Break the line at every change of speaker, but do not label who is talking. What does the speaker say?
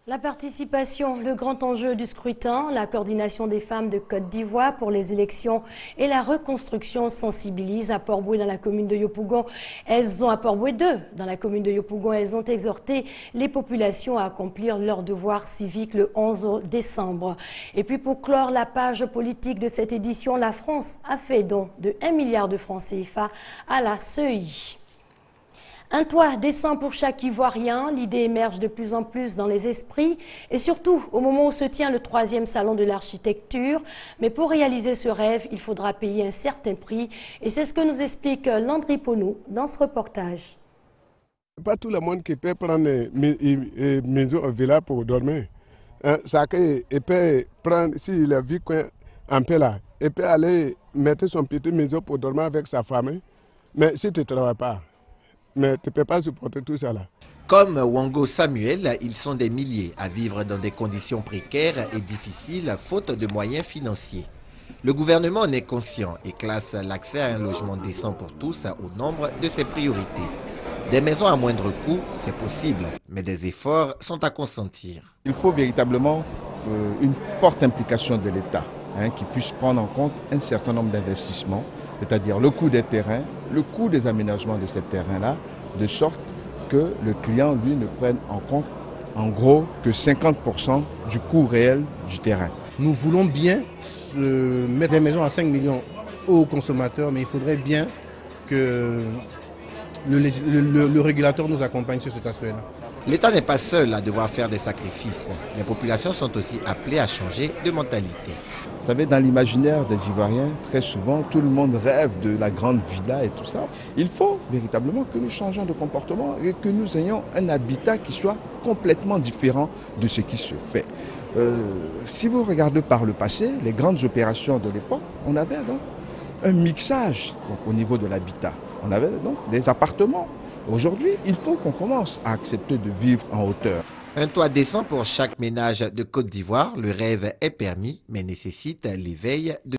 La participation, le grand enjeu du scrutin, la coordination des femmes de Côte d'Ivoire pour les élections et la reconstruction sensibilisent à Port-Bouët dans la commune de Yopougon. À Port-Bouët 2, dans la commune de Yopougon, elles ont exhorté les populations à accomplir leur devoir civique le 11 décembre. Et puis pour clore la page politique de cette édition, la France a fait don de 1 milliard de francs CFA à la CEI. Un toit décent pour chaque Ivoirien, l'idée émerge de plus en plus dans les esprits et surtout au moment où se tient le 3e salon de l'architecture. Mais pour réaliser ce rêve, il faudra payer un certain prix et c'est ce que nous explique Landry Ponou dans ce reportage.
Pas tout le monde qui peut prendre une maison au village pour dormir. Ça il peut prendre, s'il a vu un peu là, il peut aller mettre son petite maison pour dormir avec sa famille. Mais si tu ne travailles pas, mais tu ne peux pas supporter tout ça là.
Comme Wango Samuel, ils sont des milliers à vivre dans des conditions précaires et difficiles faute de moyens financiers. Le gouvernement en est conscient et classe l'accès à un logement décent pour tous au nombre de ses priorités. Des maisons à moindre coût, c'est possible, mais des efforts sont à consentir.
Il faut véritablement une forte implication de l'État qui puisse prendre en compte un certain nombre d'investissements, c'est-à-dire le coût des terrains, le coût des aménagements de ces terrains-là, de sorte que le client, lui, ne prenne en compte, en gros, que 50% du coût réel du terrain.
Nous voulons bien mettre des maisons à 5 millions aux consommateurs, mais il faudrait bien que le régulateur nous accompagne sur cet aspect-là.
L'État n'est pas seul à devoir faire des sacrifices. Les populations sont aussi appelées à changer de mentalité.
Vous savez, dans l'imaginaire des Ivoiriens, très souvent, tout le monde rêve de la grande villa et tout ça. Il faut véritablement que nous changeons de comportement et que nous ayons un habitat qui soit complètement différent de ce qui se fait. Si vous regardez par le passé, les grandes opérations de l'époque, on avait donc un mixage au niveau de l'habitat. On avait donc des appartements. Aujourd'hui, il faut qu'on commence à accepter de vivre en hauteur.
Un toit décent pour chaque ménage de Côte d'Ivoire, le rêve est permis, mais nécessite l'éveil de